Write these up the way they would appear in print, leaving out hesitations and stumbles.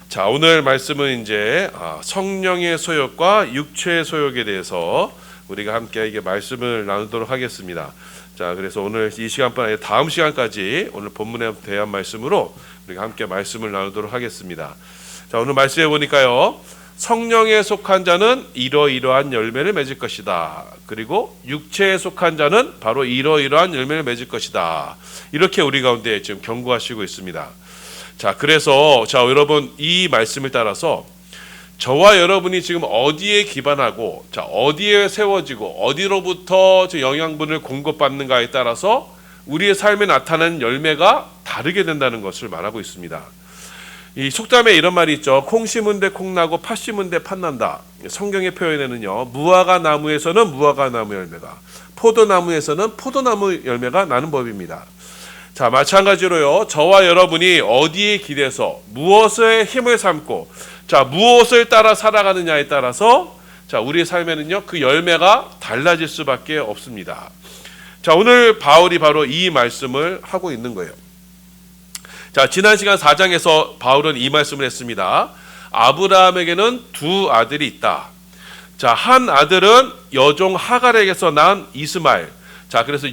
자, 오늘 말씀은 이제 성령의 소욕과 육체의 소욕에 대해서 우리가 함께 이게 말씀을 나누도록 하겠습니다. 자, 그래서 오늘 이 시간뿐 아니라 다음 시간까지 오늘 본문에 대한 말씀으로 우리가 함께 말씀을 나누도록 하겠습니다. 자, 오늘 말씀해 보니까요, 성령에 속한 자는 이러이러한 열매를 맺을 것이다. 그리고 육체에 속한 자는 바로 이러이러한 열매를 맺을 것이다. 이렇게 우리 가운데 지금 경고하시고 있습니다. 자, 그래서 여러분, 이 말씀을 따라서 저와 여러분이 지금 어디에 기반하고 어디에 세워지고 어디로부터 영양분을 공급받는가에 따라서 우리의 삶에 나타나는 열매가 다르게 된다는 것을 말하고 있습니다. 이 속담에 이런 말이 있죠. 콩 심은 데 콩 나고 팥 심은 데 팥 난다. 성경의 표현에는요, 무화과 나무에서는 무화과 나무 열매가, 포도나무에서는 포도나무 열매가 나는 법입니다. 자, 마찬가지로요, 저와 여러분이 어디에 기대서 무엇에 힘을 삼고 무엇을 따라 살아가느냐에 따라서 우리의 삶에는요, 그 열매가 달라질 수밖에 없습니다. 자, 오늘 바울이 바로 이 말씀을 하고 있는 거예요. 자, 지난 시간 4장에서 바울은 이 말씀을 했습니다. 아브라함에게는 두 아들이 있다. 자, 한 아들은 여종 하갈에게서 낳은 이스마엘. 자, 그래서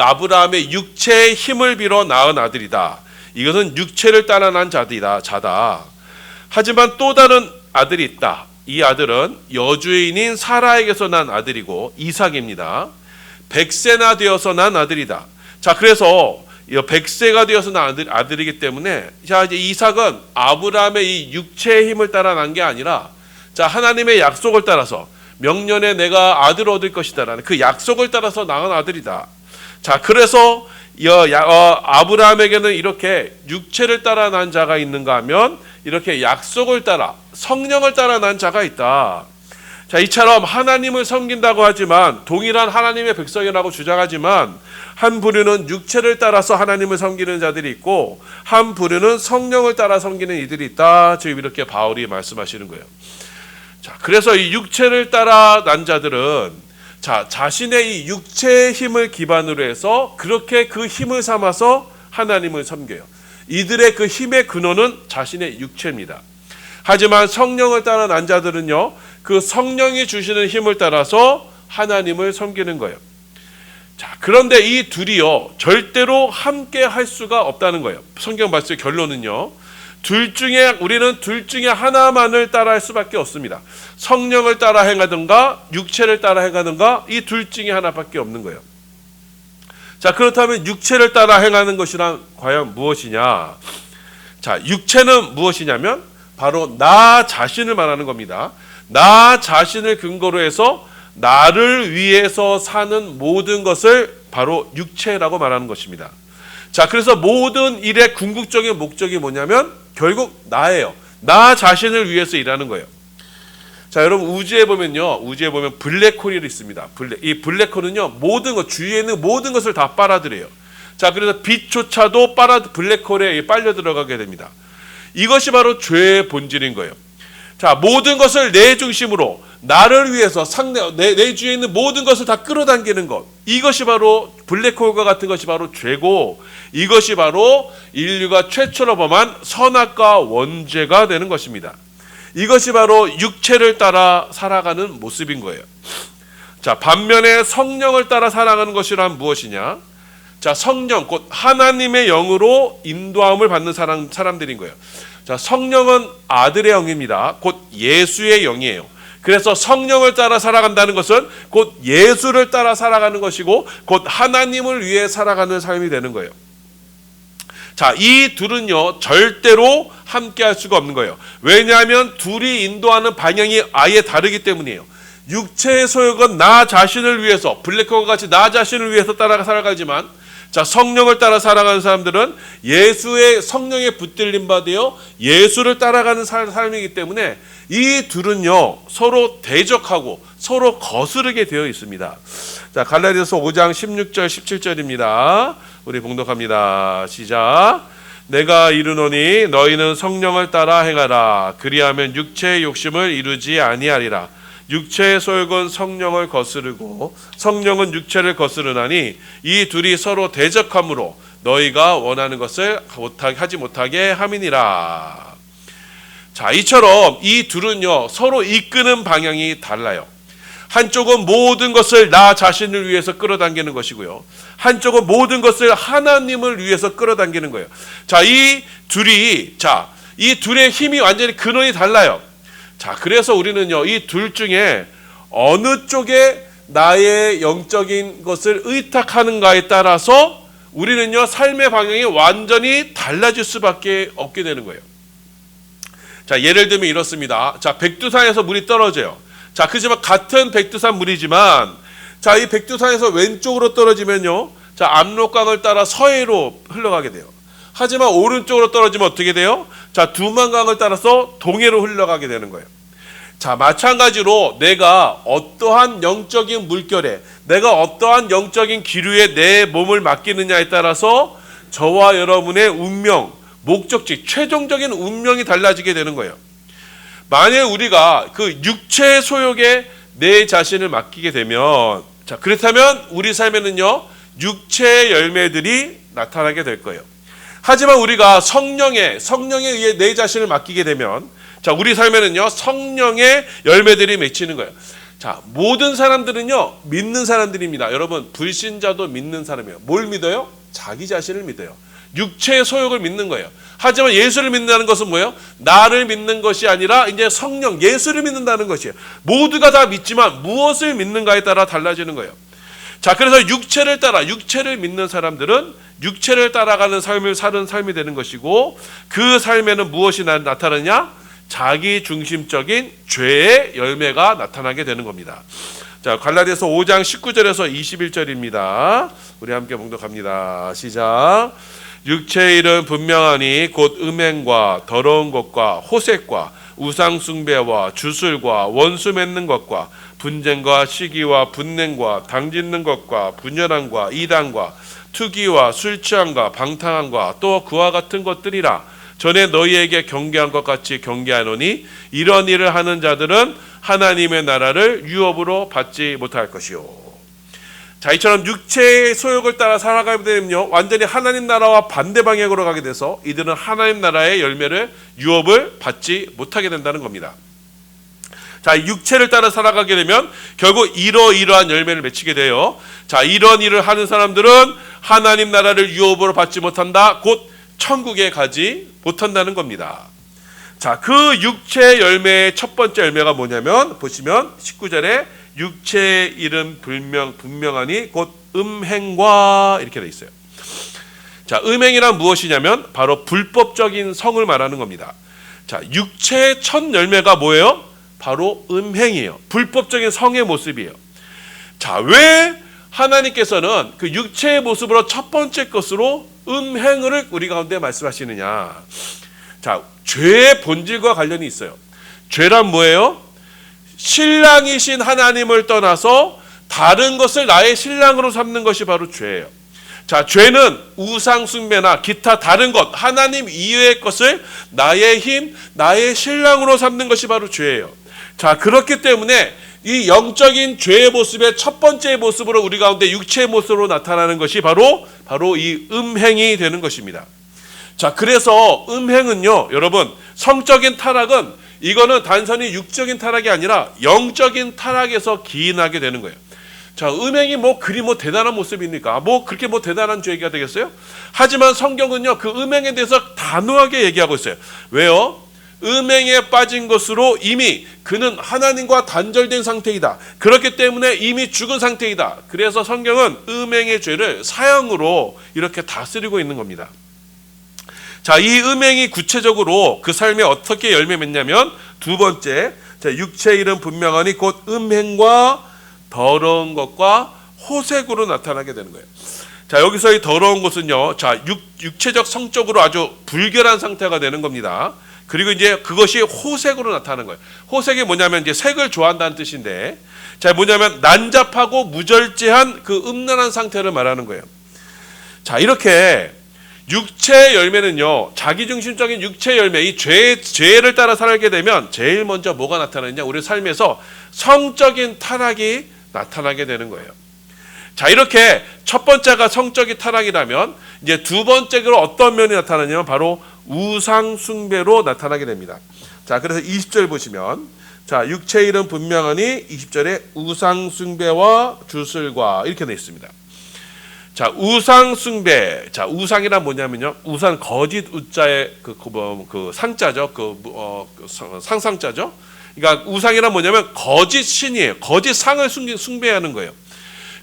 아브라함의 육체의 힘을 빌어 낳은 아들이다. 이것은 육체를 따라 난 자다. 하지만 또 다른 아들이 있다. 이 아들은 여주인인 사라에게서 난 아들이고 이삭입니다. 100세나 되어서 난 아들이다. 자, 그래서 100세가 되어서 난 아들이기 때문에 이제 이삭은 아브라함의 이 육체의 힘을 따라 난 게 아니라 하나님의 약속을 따라서 명년에 내가 아들을 얻을 것이다라는 그 약속을 따라서 낳은 아들이다. 자, 그래서 아브라함에게는 이렇게 육체를 따라 난 자가 있는가 하면 이렇게 약속을 따라 성령을 따라 난 자가 있다. 자, 이처럼 하나님을 섬긴다고 하지만 동일한 하나님의 백성이라고 주장하지만 한 부류는 육체를 따라서 하나님을 섬기는 자들이 있고 한 부류는 성령을 따라 섬기는 이들이 있다. 지금 이렇게 바울이 말씀하시는 거예요. 자, 그래서 이 육체를 따라 난 자들은 자신의 이 육체의 힘을 기반으로 해서 그렇게 그 힘을 삼아서 하나님을 섬겨요. 이들의 그 힘의 근원은 자신의 육체입니다. 하지만 성령을 따라 난 자들은요, 그 성령이 주시는 힘을 따라서 하나님을 섬기는 거예요. 자, 그런데 이 둘이요, 절대로 함께 할 수가 없다는 거예요. 성경 말씀의 결론은요, 우리는 둘 중에 하나만을 따라할 수밖에 없습니다. 성령을 따라 행하든가 육체를 따라 행하든가 이 둘 중에 하나밖에 없는 거예요. 자, 그렇다면 육체를 따라 행하는 것이란 과연 무엇이냐? 자, 육체는 무엇이냐면 바로 나 자신을 말하는 겁니다. 나 자신을 근거로 해서 나를 위해서 사는 모든 것을 바로 육체라고 말하는 것입니다. 자, 그래서 모든 일의 궁극적인 목적이 뭐냐면 결국 나예요. 나 자신을 위해서 일하는 거예요. 자, 여러분, 우주에 보면 블랙홀이 있습니다. 이 블랙홀은요, 모든 것, 주위에 있는 모든 것을 다 빨아들여요. 자, 그래서 빛조차도 블랙홀에 빨려 들어가게 됩니다. 이것이 바로 죄의 본질인 거예요. 자, 모든 것을 내 중심으로 나를 위해서 내 주위에 있는 모든 것을 다 끌어당기는 것, 이것이 바로 블랙홀과 같은 것이 바로 죄고, 이것이 바로 인류가 최초로 범한 선악과 원죄가 되는 것입니다. 이것이 바로 육체를 따라 살아가는 모습인 거예요. 자, 반면에 성령을 따라 살아가는 것이란 무엇이냐? 자, 성령, 곧 하나님의 영으로 인도함을 받는 사람들인 거예요. 자, 성령은 아들의 영입니다. 곧 예수의 영이에요. 그래서 성령을 따라 살아간다는 것은 곧 예수를 따라 살아가는 것이고 곧 하나님을 위해 살아가는 삶이 되는 거예요. 자, 이 둘은요, 절대로 함께 할 수가 없는 거예요. 왜냐하면 둘이 인도하는 방향이 아예 다르기 때문이에요. 육체의 소욕은 나 자신을 위해서, 블랙홀과 같이 나 자신을 위해서 따라 살아가지만, 자, 성령을 따라 살아가는 사람들은 예수의 성령에 붙들림 받아요 예수를 따라가는 삶이기 때문에 이 둘은요, 서로 대적하고 서로 거스르게 되어 있습니다. 자, 갈라디아서 5장 16절 17절입니다. 우리 봉독합니다. 시작. 내가 이르노니 너희는 성령을 따라 행하라. 그리하면 육체의 욕심을 이루지 아니하리라. 육체의 소욕은 성령을 거스르고 성령은 육체를 거스르나니 이 둘이 서로 대적함으로 너희가 원하는 것을 하지 못하게 함이니라. 자, 이처럼 이 둘은요, 서로 이끄는 방향이 달라요. 한쪽은 모든 것을 나 자신을 위해서 끌어당기는 것이고요. 한쪽은 모든 것을 하나님을 위해서 끌어당기는 거예요. 자, 이 둘의 힘이 완전히 근원이 달라요. 자, 그래서 우리는요, 이 둘 중에 어느 쪽에 나의 영적인 것을 의탁하는가에 따라서 우리는요, 삶의 방향이 완전히 달라질 수밖에 없게 되는 거예요. 자, 예를 들면 이렇습니다. 자, 백두산에서 물이 떨어져요. 자, 그지만 같은 백두산 물이지만, 자, 이 백두산에서 왼쪽으로 떨어지면요, 자, 압록강을 따라 서해로 흘러가게 돼요. 하지만 오른쪽으로 떨어지면 어떻게 돼요? 자, 두만강을 따라서 동해로 흘러가게 되는 거예요. 자, 마찬가지로 내가 어떠한 영적인 물결에, 내가 어떠한 영적인 기류에 내 몸을 맡기느냐에 따라서 저와 여러분의 운명, 목적지, 최종적인 운명이 달라지게 되는 거예요. 만약 우리가 그 육체의 소욕에 내 자신을 맡기게 되면, 자, 그렇다면 우리 삶에는요, 육체의 열매들이 나타나게 될 거예요. 하지만 우리가 성령에 의해 내 자신을 맡기게 되면, 자, 우리 삶에는요, 성령의 열매들이 맺히는 거예요. 자, 모든 사람들은요, 믿는 사람들입니다. 여러분, 불신자도 믿는 사람이에요. 뭘 믿어요? 자기 자신을 믿어요. 육체의 소욕을 믿는 거예요. 하지만 예수를 믿는다는 것은 뭐예요? 나를 믿는 것이 아니라 이제 성령, 예수를 믿는다는 것이에요. 모두가 다 믿지만 무엇을 믿는가에 따라 달라지는 거예요. 자, 그래서 육체를 믿는 사람들은 육체를 따라가는 삶을 사는 삶이 되는 것이고, 그 삶에는 무엇이 나타나냐? 자기 중심적인 죄의 열매가 나타나게 되는 겁니다. 자, 갈라디아서 5장 19절에서 21절입니다. 우리 함께 봉독합니다. 시작. 육체의 일은 분명하니 곧 음행과 더러운 것과 호색과 우상 숭배와 주술과 원수 맺는 것과 분쟁과 시기와 분냉과 당짓는 것과 분열함과 이단과 투기와 술 취함과 방탕함과 또 그와 같은 것들이라. 전에 너희에게 경계한 것 같이 경계하노니 이런 일을 하는 자들은 하나님의 나라를 유업으로 받지 못할 것이요. 자, 이처럼 육체의 소욕을 따라 살아가게 되면요, 완전히 하나님 나라와 반대 방향으로 가게 돼서 이들은 하나님 나라의 열매를 유업을 받지 못하게 된다는 겁니다. 자, 육체를 따라 살아가게 되면 결국 이러한 열매를 맺히게 돼요. 자, 이런 일을 하는 사람들은 하나님 나라를 유업으로 받지 못한다. 곧 천국에 가지 못한다는 겁니다. 자, 그 육체의 열매의 첫 번째 열매가 뭐냐면, 보시면 19절에 육체의 일은 분명하니 곧 음행과 이렇게 돼 있어요. 자, 음행이란 무엇이냐면 바로 불법적인 성을 말하는 겁니다. 자, 육체의 첫 열매가 뭐예요? 바로 음행이에요. 불법적인 성의 모습이에요. 자, 왜 하나님께서는 그 육체의 모습으로 첫 번째 것으로 음행을 우리 가운데 말씀하시느냐? 자, 죄의 본질과 관련이 있어요. 죄란 뭐예요? 신랑이신 하나님을 떠나서 다른 것을 나의 신랑으로 삼는 것이 바로 죄예요. 자, 죄는 우상 숭배나 기타 다른 것, 하나님 이외의 것을 나의 힘, 나의 신랑으로 삼는 것이 바로 죄예요. 자, 그렇기 때문에 이 영적인 죄의 모습의 첫 번째 모습으로 우리 가운데 육체의 모습으로 나타나는 것이 바로 이 음행이 되는 것입니다. 자, 그래서 음행은요, 여러분, 성적인 타락은 이거는 단순히 육적인 타락이 아니라 영적인 타락에서 기인하게 되는 거예요. 자, 음행이 그리 대단한 모습입니까? 그렇게 대단한 죄가 되겠어요? 하지만 성경은요, 그 음행에 대해서 단호하게 얘기하고 있어요. 왜요? 음행에 빠진 것으로 이미 그는 하나님과 단절된 상태이다. 그렇기 때문에 이미 죽은 상태이다. 그래서 성경은 음행의 죄를 사형으로 이렇게 다스리고 있는 겁니다. 자, 이 음행이 구체적으로 그 삶에 어떻게 열매 맺냐면, 두 번째, 자, 육체의 일은 분명하니 곧 음행과 더러운 것과 호색으로 나타나게 되는 거예요. 자, 여기서 이 더러운 것은요, 자, 육체적 성적으로 아주 불결한 상태가 되는 겁니다. 그리고 이제 그것이 호색으로 나타나는 거예요. 호색이 뭐냐면 이제 색을 좋아한다는 뜻인데, 자, 뭐냐면 난잡하고 무절제한 그 음란한 상태를 말하는 거예요. 자, 이렇게 육체의 열매는요, 자기중심적인 육체의 열매, 이 죄를 따라 살게 되면 제일 먼저 뭐가 나타나느냐? 우리 삶에서 성적인 타락이 나타나게 되는 거예요. 자, 이렇게 첫 번째가 성적인 타락이라면 이제 두 번째로 어떤 면이 나타나냐면 바로 우상 숭배로 나타나게 됩니다. 자, 그래서 20절 보시면 자, 육체의 일은 분명하니 20절에 우상 숭배와 주술과 이렇게 되어 있습니다. 자, 우상 숭배. 자, 우상이란 뭐냐면요. 우상 거짓 우자의 그 상자죠. 상상자죠. 그러니까 우상이란 뭐냐면 거짓 신이에요. 거짓 상을 숭배하는 거예요.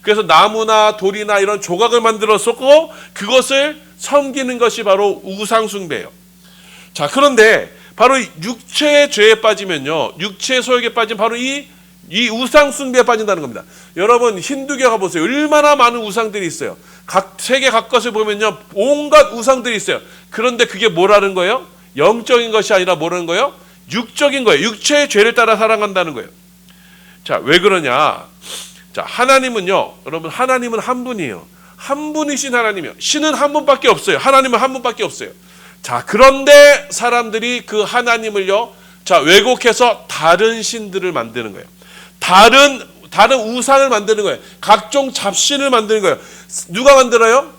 그래서 나무나 돌이나 이런 조각을 만들었었고 그것을 섬기는 것이 바로 우상 숭배예요. 자, 그런데 바로 육체의 죄에 빠지면요. 육체의 소욕에 빠지면 바로 이 우상 숭배에 빠진다는 겁니다. 여러분 힌두교 가보세요. 얼마나 많은 우상들이 있어요. 각 세계 각곳에 보면요. 온갖 우상들이 있어요. 그런데 그게 뭐라는 거예요? 영적인 것이 아니라 뭐라는 거예요? 육적인 거예요. 육체의 죄를 따라 살아간다는 거예요. 자, 왜 그러냐? 자, 하나님은요. 여러분 하나님은 한 분이에요. 한 분이신 하나님이요. 신은 한 분밖에 없어요. 하나님은 한 분밖에 없어요. 자, 그런데 사람들이 그 하나님을요. 자, 왜곡해서 다른 신들을 만드는 거예요. 다른 우상을 만드는 거예요. 각종 잡신을 만드는 거예요. 누가 만들어요?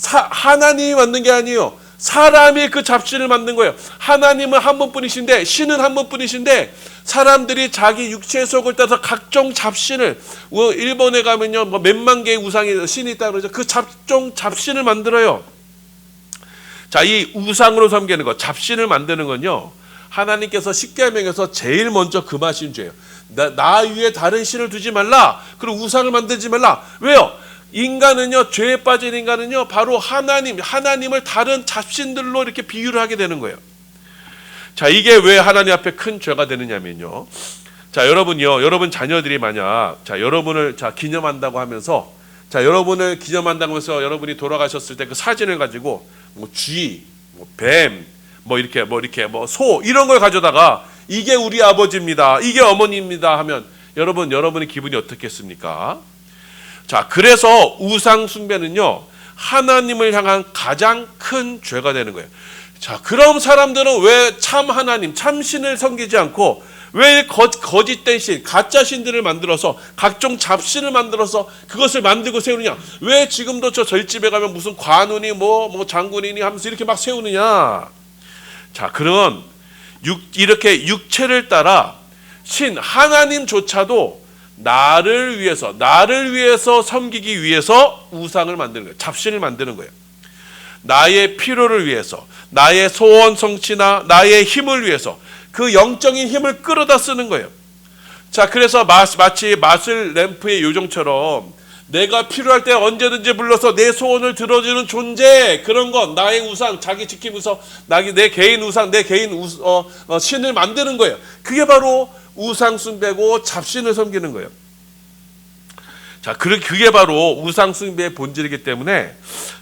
하나님이 만든 게 아니에요. 사람이 그 잡신을 만든 거예요. 하나님은 한 분뿐이신데 신은 한 분뿐이신데 사람들이 자기 육체의 속을 따라서 각종 잡신을 일본에 가면요 뭐 몇만 개의 우상이 신이 있다 그러죠. 그 각종 잡신을 만들어요. 자, 이 우상으로 섬기는 것, 잡신을 만드는 건요. 하나님께서 십계명에서 제일 먼저 금하신 죄예요. 나 위에 다른 신을 두지 말라. 그리고 우상을 만들지 말라. 왜요? 인간은요, 죄에 빠진 인간은요, 바로 하나님을 다른 잡신들로 이렇게 비유를 하게 되는 거예요. 자, 이게 왜 하나님 앞에 큰 죄가 되느냐면요. 자, 여러분 자녀들이 만약, 자, 여러분을 기념한다고 하면서, 여러분을 기념한다고 하면서 여러분이 돌아가셨을 때 그 사진을 가지고, 뭐 쥐, 뭐 뱀, 뭐 소, 이런 걸 가져다가, 이게 우리 아버지입니다. 이게 어머니입니다. 하면, 여러분의 기분이 어떻겠습니까? 자, 그래서 우상 숭배는요, 하나님을 향한 가장 큰 죄가 되는 거예요. 자, 그럼 사람들은 왜 참 하나님, 참 신을 섬기지 않고 왜 거짓된 신, 가짜 신들을 만들어서 각종 잡신을 만들어서 그것을 만들고 세우느냐? 왜 지금도 저 절집에 가면 무슨 관운이 뭐 장군이니 하면서 이렇게 막 세우느냐? 자, 그런 이렇게 육체를 따라 신 하나님조차도 나를 위해서 섬기기 위해서 우상을 만드는 거예요. 잡신을 만드는 거예요. 나의 필요를 위해서, 나의 소원 성취나 나의 힘을 위해서 그 영적인 힘을 끌어다 쓰는 거예요. 자, 그래서 마치 마술 램프의 요정처럼 내가 필요할 때 언제든지 불러서 내 소원을 들어주는 존재, 그런 건 나의 우상, 자기 지키기 위해서 내 개인 우상, 내 개인 신을 만드는 거예요. 그게 바로 우상 숭배고 잡신을 섬기는 거예요. 자, 그게 바로 우상 숭배의 본질이기 때문에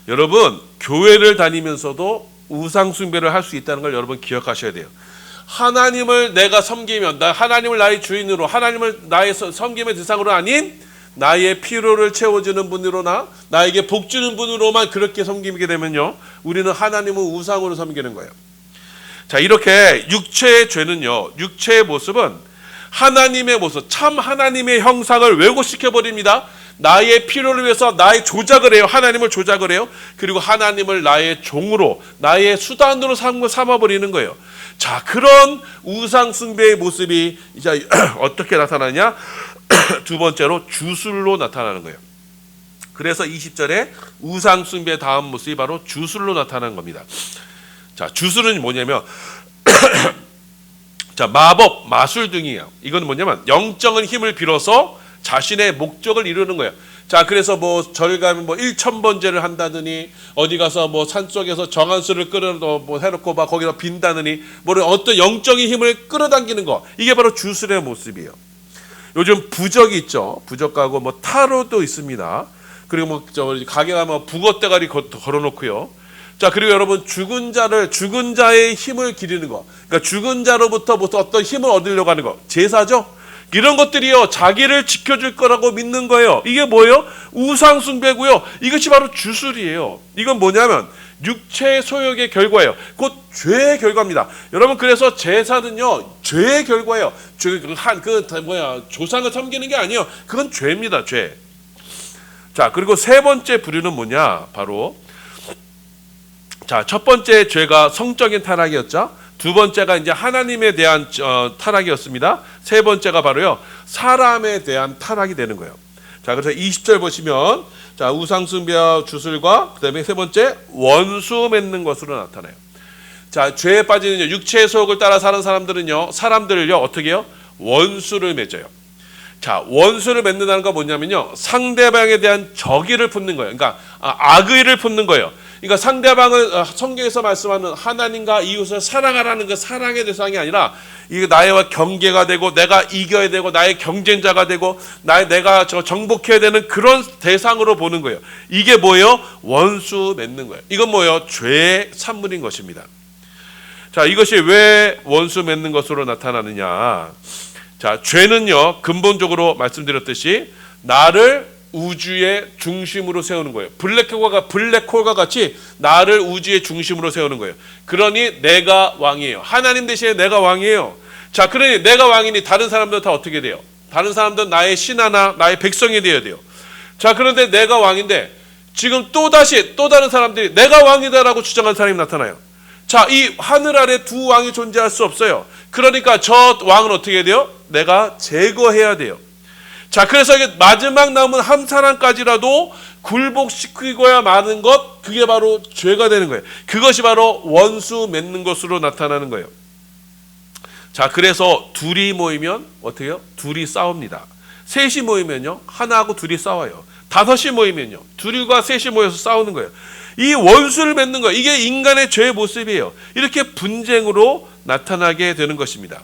여러분 교회를 다니면서도 우상 숭배를 할 수 있다는 걸 여러분 기억하셔야 돼요. 하나님을 내가 섬기면, 하나님을 나의 주인으로, 하나님을 나의 섬김의 대상으로 아닌 나의 필요를 채워주는 분으로나 나에게 복 주는 분으로만 그렇게 섬기게 되면요, 우리는 하나님을 우상으로 섬기는 거예요. 자, 이렇게 육체의 죄는요, 육체의 모습은 하나님의 모습, 참 하나님의 형상을 왜곡시켜 버립니다. 나의 필요를 위해서 나의 조작을 해요. 하나님을 조작을 해요. 그리고 하나님을 나의 종으로, 나의 수단으로 삼아버리는 거예요. 자, 그런 우상 숭배의 모습이 이제 어떻게 나타나냐? 두 번째로 주술로 나타나는 거예요. 그래서 20절에 우상 숭배의 다음 모습이 바로 주술로 나타나는 겁니다. 자, 주술은 뭐냐면 자, 마법, 마술 등이에요. 이건 뭐냐면 영적인 힘을 빌어서 자신의 목적을 이루는 거예요. 자, 그래서 뭐 절 가면 뭐 1000번제를 한다느니, 어디 가서 뭐 산속에서 정한수를 해놓고 막 거기다 빈다느니, 뭐 어떤 영적인 힘을 끌어당기는 거, 이게 바로 주술의 모습이에요. 요즘 부적이 있죠. 부적 가고 뭐 타로도 있습니다. 그리고 뭐 가게 가면 북어 대가리 걸어놓고요. 자, 그리고 여러분 죽은 자의 힘을 기리는 거, 그러니까 죽은 자로부터 어떤 힘을 얻으려고 하는 거, 제사죠. 이런 것들이요, 자기를 지켜줄 거라고 믿는 거예요. 이게 뭐예요? 우상 숭배고요. 이것이 바로 주술이에요. 이건 뭐냐면 육체의 소욕의 결과예요. 곧 죄의 결과입니다. 여러분, 그래서 제사는요, 죄의 결과예요. 조상을 섬기는 게 아니에요. 그건 죄입니다, 죄. 자, 그리고 세 번째 부류는 뭐냐? 바로 자, 첫 번째 죄가 성적인 타락이었죠. 두 번째가 이제 하나님에 대한 타락이었습니다. 세 번째가 바로요, 사람에 대한 타락이 되는 거예요. 자, 그래서 20절 보시면, 자, 우상숭배와 주술과 그다음에 세 번째 원수 맺는 것으로 나타나요. 자, 죄에 빠지는 육체의 소욕을 따라 사는 사람들을요 어떻게 해요? 원수를 맺어요. 자, 원수를 맺는다는 건 뭐냐면요, 상대방에 대한 적의를 품는 거예요. 그러니까 악의를 품는 거예요. 그러니까 상대방을 성경에서 말씀하는 하나님과 이웃을 사랑하라는 그 사랑의 대상이 아니라 이게 나와 경계가 되고 내가 이겨야 되고 나의 경쟁자가 되고 내가 정복해야 되는 그런 대상으로 보는 거예요. 이게 뭐예요? 원수 맺는 거예요. 이건 뭐예요? 죄의 산물인 것입니다. 자, 이것이 왜 원수 맺는 것으로 나타나느냐? 자, 죄는요, 근본적으로 말씀드렸듯이 나를 우주의 중심으로 세우는 거예요. 블랙홀과 같이 나를 우주의 중심으로 세우는 거예요. 그러니 내가 왕이에요. 하나님 대신에 내가 왕이에요. 자, 그러니 내가 왕이니 다른 사람들은 다 어떻게 돼요? 다른 사람들은 나의 신하나 나의 백성이 되어야 돼요. 자, 그런데 내가 왕인데 지금 또 다른 사람들이 내가 왕이다라고 주장한 사람이 나타나요. 자, 이 하늘 아래 두 왕이 존재할 수 없어요. 그러니까 저 왕은 어떻게 해야 돼요? 내가 제거해야 돼요. 자, 그래서 이게 마지막 남은 한 사람까지라도 굴복시키고야 마는 것, 그게 바로 죄가 되는 거예요. 그것이 바로 원수 맺는 것으로 나타나는 거예요. 자, 그래서 둘이 모이면 어떻게 해요? 둘이 싸웁니다. 셋이 모이면요, 하나하고 둘이 싸워요. 다섯이 모이면요, 둘과 셋이 모여서 싸우는 거예요. 이 원수를 맺는 거예요. 이게 인간의 죄의 모습이에요. 이렇게 분쟁으로 나타나게 되는 것입니다.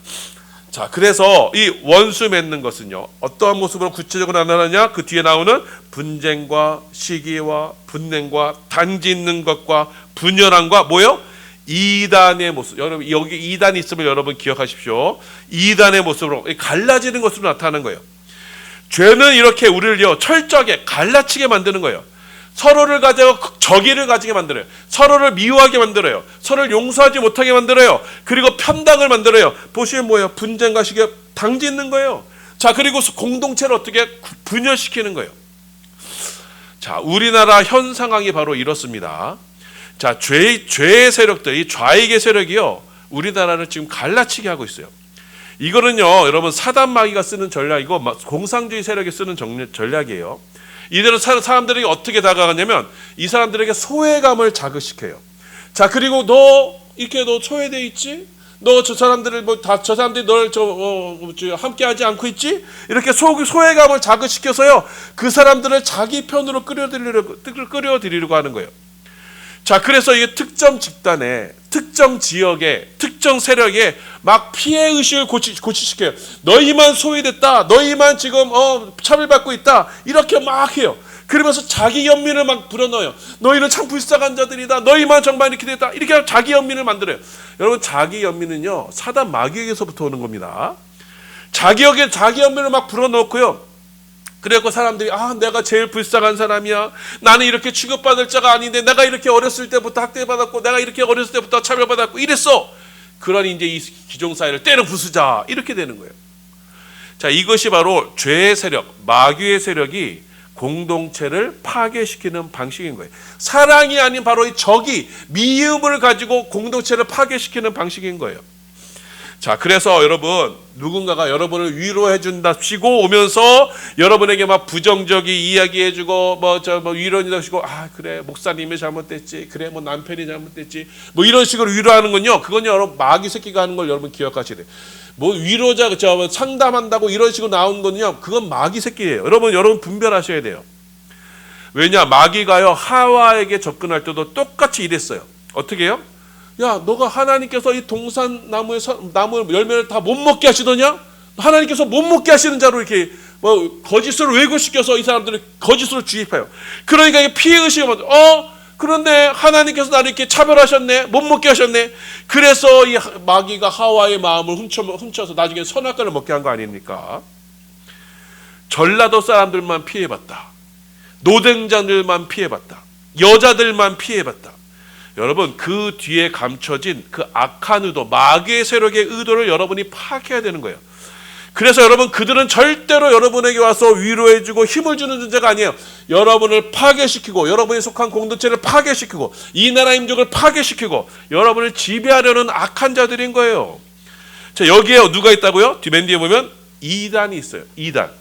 자, 그래서 이 원수 맺는 것은요, 어떠한 모습으로 구체적으로 나타나냐? 그 뒤에 나오는 분쟁과 시기와 분냉과 단짓는 것과 분열함과 뭐요? 이단의 모습. 여러분, 여기 이단이 있으면 여러분 기억하십시오. 이단의 모습으로 갈라지는 것으로 나타나는 거예요. 죄는 이렇게 우리를요, 철저하게 갈라치게 만드는 거예요. 서로를 가지고 적의를 가지게 만들어요. 서로를 미워하게 만들어요. 서로를 용서하지 못하게 만들어요. 그리고 편당을 만들어요. 보시면 뭐예요? 분쟁과 시기에 당짓는 거예요. 자, 그리고 공동체를 어떻게 분열시키는 거예요. 자, 우리나라 현 상황이 바로 이렇습니다. 자, 죄의 세력들, 이 좌익의 세력이요, 우리나라를 지금 갈라치게 하고 있어요. 이거는요, 여러분, 사단 마귀가 쓰는 전략이고 공산주의 세력이 쓰는 전략이에요. 이대로 사람들에게 어떻게 다가가냐면 이 사람들에게 소외감을 자극시켜요. 자, 그리고 너 소외돼 있지? 너 저 사람들을 저 사람들이 널 함께하지 않고 있지? 이렇게 소외감을 자극시켜서요, 그 사람들을 자기 편으로 끌어들이려고 하는 거예요. 자, 그래서 이게 특정 집단에, 특정 지역에, 특정 세력에 막 피해 의식을 고취시켜요. 너희만 소외됐다, 너희만 지금 차별받고 있다, 이렇게 막 해요. 그러면서 자기 연민을 막 불어넣어요. 너희는 참 불쌍한 자들이다, 너희만 정말 이렇게 됐다, 이렇게 자기 연민을 만들어요. 여러분, 자기 연민은요, 사단 마귀에게서부터 오는 겁니다. 자기 연민을 막 불어넣고요, 그래갖고 사람들이 내가 제일 불쌍한 사람이야, 나는 이렇게 취급받을 자가 아닌데 내가 이렇게 어렸을 때부터 학대받았고 내가 이렇게 어렸을 때부터 차별받았고 이랬어. 그러니 이제 이 기종사회를 때려 부수자, 이렇게 되는 거예요. 자, 이것이 바로 죄의 세력, 마귀의 세력이 공동체를 파괴시키는 방식인 거예요. 사랑이 아닌 바로 이 적이, 미움을 가지고 공동체를 파괴시키는 방식인 거예요. 자, 그래서 여러분, 누군가가 여러분을 위로해 준답시고 오면서 여러분에게 막 부정적인 이야기해주고 위로해주고, 그래, 목사님이 잘못됐지, 그래, 남편이 잘못됐지, 이런 식으로 위로하는 건요, 그건요, 여러분, 마귀 새끼가 하는 걸 여러분 기억하셔야 돼요. 위로자 상담한다고 이런 식으로 나오는 건요, 그건 마귀 새끼예요. 여러분 분별하셔야 돼요. 왜냐, 마귀가요, 하와에게 접근할 때도 똑같이 이랬어요. 어떻게 해요? 야, 너가 하나님께서 이 동산 나무 열매를 다 못 먹게 하시더냐? 하나님께서 못 먹게 하시는 자로 이렇게 거짓으로 왜곡시켜서 이 사람들을 거짓으로 주입해요. 그러니까 이게 피해의식이 그런데 하나님께서 나를 이렇게 차별하셨네, 못 먹게 하셨네. 그래서 이 마귀가 하와의 마음을 훔쳐서 나중에 선악과를 먹게 한 거 아닙니까? 전라도 사람들만 피해봤다, 노동자들만 피해봤다, 여자들만 피해봤다. 여러분, 그 뒤에 감춰진 그 악한 의도, 마귀의 세력의 의도를 여러분이 파악해야 되는 거예요. 그래서 여러분, 그들은 절대로 여러분에게 와서 위로해주고 힘을 주는 존재가 아니에요. 여러분을 파괴시키고, 여러분이 속한 공동체를 파괴시키고, 이 나라 민족을 파괴시키고, 여러분을 지배하려는 악한 자들인 거예요. 자, 여기에 누가 있다고요? 맨 뒤에 보면 이단이 있어요. 이단.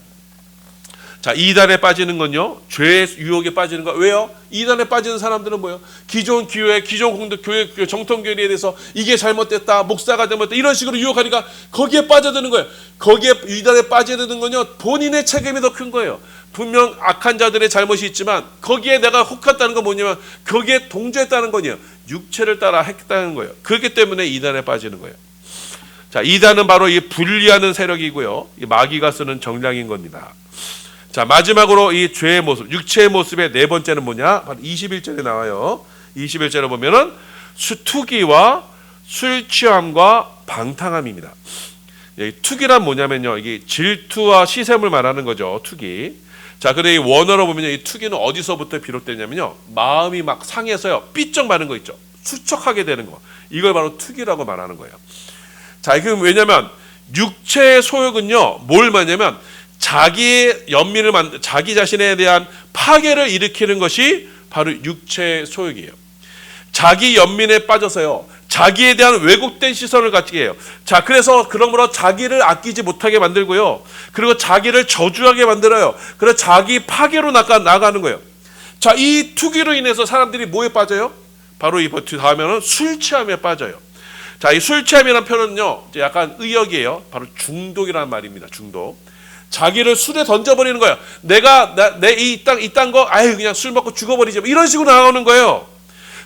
자, 이단에 빠지는 건요, 죄의 유혹에 빠지는 거. 왜요? 이단에 빠지는 사람들은 뭐예요? 기존 교회, 기존 공동교회, 정통교회에 대해서 이게 잘못됐다, 목사가 잘못됐다, 이런 식으로 유혹하니까 거기에 빠져드는 거예요. 거기에 이단에 빠져드는 건요, 본인의 책임이 더 큰 거예요. 분명 악한 자들의 잘못이 있지만 거기에 내가 혹했다는 건 뭐냐면 거기에 동조했다는 거예요. 육체를 따라 했다는 거예요. 그렇기 때문에 이단에 빠지는 거예요. 자, 이단은 바로 이 분리하는 세력이고요, 이 마귀가 쓰는 정량인 겁니다. 자, 마지막으로 이 죄의 모습, 육체의 모습의 네 번째는 뭐냐? 바로 21절에 나와요. 21절에 보면은 투기와 술 취함과 방탕함입니다. 투기란 뭐냐면요, 이게 질투와 시샘을 말하는 거죠. 투기. 자, 근데 이 원어로 보면요, 이 투기는 어디서부터 비롯되냐면요, 마음이 막 상해서요, 삐쩍 마는 거 있죠. 수척하게 되는 거. 이걸 바로 투기라고 말하는 거예요. 자, 이게 왜냐면 육체의 소욕은요, 뭘 말하냐면 자기의 연민을 자기 자신에 대한 파괴를 일으키는 것이 바로 육체의 소욕이에요. 자기 연민에 빠져서요, 자기에 대한 왜곡된 시선을 갖게 해요. 자, 그래서 그러므로 자기를 아끼지 못하게 만들고요, 그리고 자기를 저주하게 만들어요. 그래서 자기 파괴로 나가는 거예요. 자, 이 투기로 인해서 사람들이 뭐에 빠져요? 바로 이 다음에는 술 취함에 빠져요. 자, 이 술 취함이라는 표현은요, 약간 의역이에요. 바로 중독이라는 말입니다. 중독. 자기를 술에 던져버리는 거예요. 내가 이딴 거 아유 그냥 술 먹고 죽어버리지, 이런 식으로 나오는 거예요.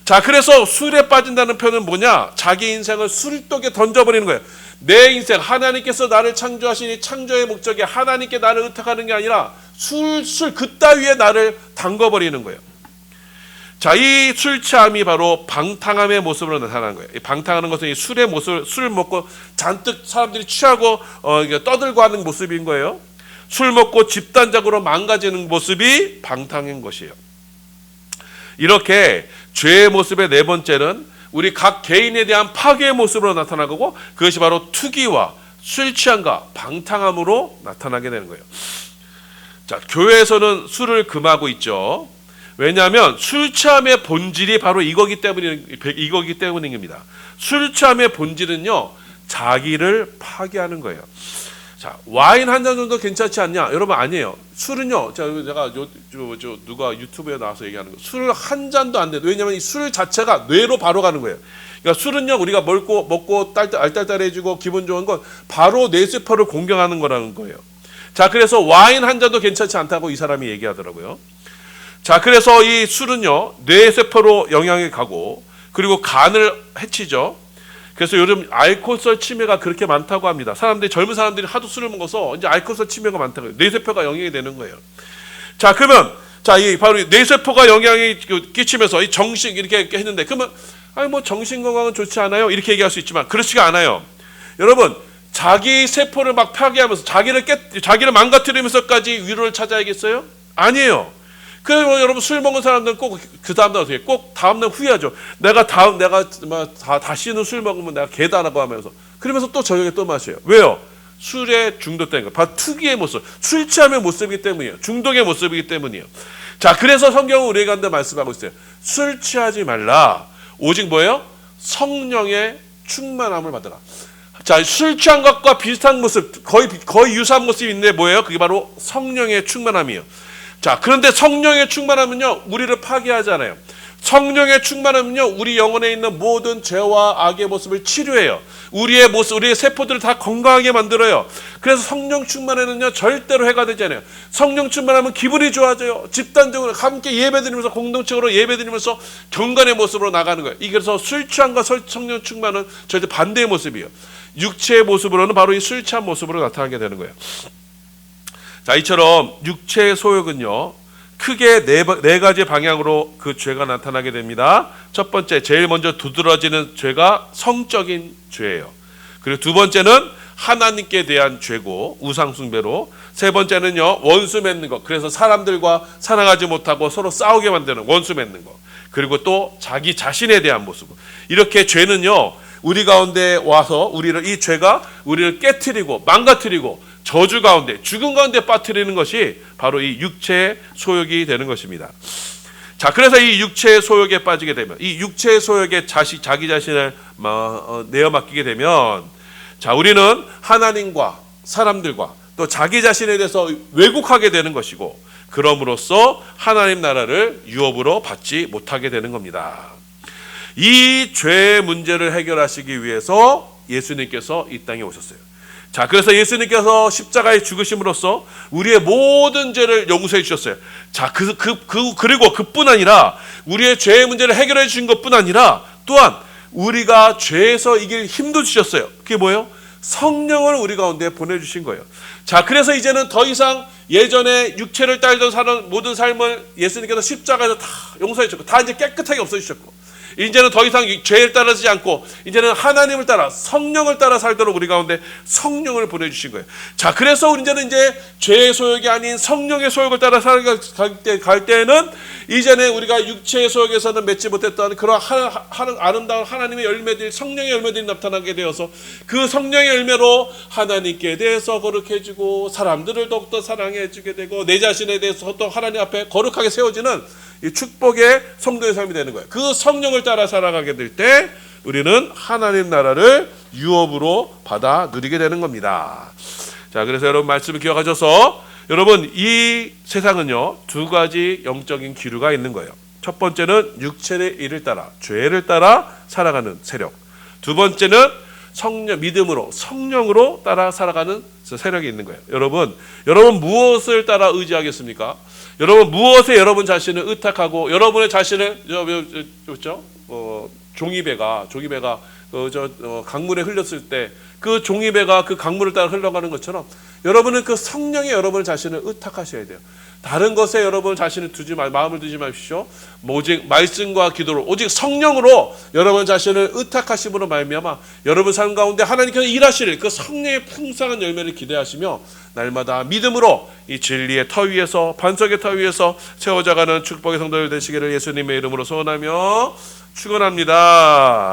자, 그래서 술에 빠진다는 표현은 뭐냐? 자기 인생을 술독에 던져버리는 거예요. 내 인생, 하나님께서 나를 창조하시니 창조의 목적이 하나님께 나를 의탁하는 게 아니라 술 그따위에 나를 담궈버리는 거예요. 자, 이 술 취함이 바로 방탕함의 모습으로 나타나는 거예요. 이 방탕하는 것은 이 술의 모습, 술 먹고 잔뜩 사람들이 취하고 떠들고 하는 모습인 거예요. 술 먹고 집단적으로 망가지는 모습이 방탕인 것이에요. 이렇게 죄의 모습의 네 번째는 우리 각 개인에 대한 파괴의 모습으로 나타나고, 그것이 바로 투기와 술 취함과 방탕함으로 나타나게 되는 거예요. 자, 교회에서는 술을 금하고 있죠. 왜냐하면 술 취함의 본질이 바로 이거기 때문입니다. 술 취함의 본질은요, 자기를 파괴하는 거예요. 자, 와인 한 잔 정도 괜찮지 않냐? 여러분, 아니에요. 술은요, 제가 누가 유튜브에 나와서 얘기하는 거, 술 한 잔도 안 돼. 왜냐하면 이 술 자체가 뇌로 바로 가는 거예요. 그러니까 술은요, 우리가 먹고 알딸딸해지고 기분 좋은 건 바로 뇌세포를 공격하는 거라는 거예요. 자, 그래서 와인 한 잔도 괜찮지 않다고 이 사람이 얘기하더라고요. 자, 그래서 이 술은요, 뇌세포로 영향이 가고, 그리고 간을 해치죠. 그래서 요즘 알코올성 치매가 그렇게 많다고 합니다. 젊은 사람들이 하도 술을 먹어서 이제 알코올성 치매가 많다고 해요. 뇌세포가 영향이 되는 거예요. 자, 그러면 이 바로 뇌세포가 영향이 끼치면서 이 정신 이렇게 했는데, 그러면 뭐 정신 건강은 좋지 않아요? 이렇게 얘기할 수 있지만 그렇지가 않아요. 여러분, 자기 세포를 막 파괴하면서 자기를 망가뜨리면서까지 위로를 찾아야겠어요? 아니에요. 그래서 여러분, 술 먹은 사람들은 꼭 그 다음날 어떻게 꼭 다음날 후회하죠. 내가 다시는 술 먹으면 내가 개다라고 하면서, 그러면서 또 저녁에 또 마셔요. 왜요? 술에 중독된 거. 바로 투기의 모습, 술 취함의 모습이기 때문이에요. 중독의 모습이기 때문이에요. 자, 그래서 성경은 우리에게 말씀하고 있어요. 술 취하지 말라. 오직 뭐예요? 성령의 충만함을 받으라. 자, 술 취한 것과 비슷한 모습, 거의 유사한 모습이 있는데 뭐예요? 그게 바로 성령의 충만함이에요. 자, 그런데 성령의 충만함은요, 우리를 파괴하잖아요. 성령의 충만함은요, 우리 영혼에 있는 모든 죄와 악의 모습을 치료해요. 우리의 세포들을 다 건강하게 만들어요. 그래서 성령 충만에는요, 절대로 해가 되지 않아요. 성령 충만하면 기분이 좋아져요. 집단적으로 함께 예배드리면서, 공동체로 예배드리면서 경건의 모습으로 나가는 거예요. 그래서 술 취함과 성령 충만은 절대 반대의 모습이에요. 육체의 모습으로는 바로 이 술 취한 모습으로 나타나게 되는 거예요. 자, 이처럼 육체의 소욕은요, 크게 네 가지 방향으로 그 죄가 나타나게 됩니다. 첫 번째, 제일 먼저 두드러지는 죄가 성적인 죄예요. 그리고 두 번째는 하나님께 대한 죄고, 우상숭배로. 세 번째는요, 원수 맺는 것. 그래서 사람들과 살아가지 못하고 서로 싸우게 만드는 원수 맺는 것. 그리고 또 자기 자신에 대한 모습. 이렇게 죄는요, 우리 가운데 와서 이 죄가 우리를 깨트리고 망가뜨리고 저주 가운데, 죽음 가운데 빠뜨리는 것이 바로 이 육체의 소욕이 되는 것입니다. 자, 그래서 이 육체의 소욕에 빠지게 되면, 이 육체의 소욕에 자기 자신을 내어 맡기게 되면, 자, 우리는 하나님과 사람들과 또 자기 자신에 대해서 왜곡하게 되는 것이고, 그럼으로써 하나님 나라를 유업으로 받지 못하게 되는 겁니다. 이 죄의 문제를 해결하시기 위해서 예수님께서 이 땅에 오셨어요. 자, 그래서 예수님께서 십자가에 죽으심으로써 우리의 모든 죄를 용서해 주셨어요. 자, 그리고 그뿐 아니라 우리의 죄의 문제를 해결해 주신 것뿐 아니라 또한 우리가 죄에서 이길 힘도 주셨어요. 그게 뭐예요? 성령을 우리 가운데 보내주신 거예요. 자, 그래서 이제는 더 이상 예전에 육체를 따르던 사는 모든 삶을 예수님께서 십자가에서 다 용서해 주셨고, 다 이제 깨끗하게 없애주셨고, 이제는 더 이상 죄를 따르지 않고 이제는 하나님을 따라 성령을 따라 살도록 우리 가운데 성령을 보내주신 거예요. 자, 그래서 우리 이제는 죄의 소욕이 아닌 성령의 소욕을 따라 갈 때는 이제는 우리가 육체의 소욕에서는 맺지 못했던 그런 아름다운 하나님의 열매들, 성령의 열매들이 나타나게 되어서 그 성령의 열매로 하나님께 대해서 거룩해지고 사람들을 더욱더 사랑해주게 되고 내 자신에 대해서 또 하나님 앞에 거룩하게 세워지는 이 축복의 성도의 삶이 되는 거예요. 그 성령을 따라 살아가게 될 때 우리는 하나님 나라를 유업으로 받아 누리게 되는 겁니다. 자, 그래서 여러분 말씀을 기억하셔서 여러분 이 세상은요 두 가지 영적인 기류가 있는 거예요. 첫 번째는 육체의 일을 따라 죄를 따라 살아가는 세력. 두 번째는 믿음으로 성령으로 따라 살아가는 세력이 있는 거예요. 여러분 무엇을 따라 의지하겠습니까? 여러분 무엇에 여러분 자신을 의탁하고 여러분의 자신을 종이배가 강물에 흘렸을 때 그 종이배가 그 강물을 따라 흘러가는 것처럼 여러분은 그 성령에 여러분 자신을 의탁하셔야 돼요. 다른 것에 여러분 자신을 마음을 두지 마십시오. 오직 말씀과 기도로 오직 성령으로 여러분 자신을 의탁하심으로 말미암아 여러분 삶 가운데 하나님께서 일하실 그 성령의 풍성한 열매를 기대하시며 날마다 믿음으로 이 진리의 터 위에서 반석의 터 위에서 세워져가는 축복의 성도들 되시기를 예수님의 이름으로 소원하며 축원합니다.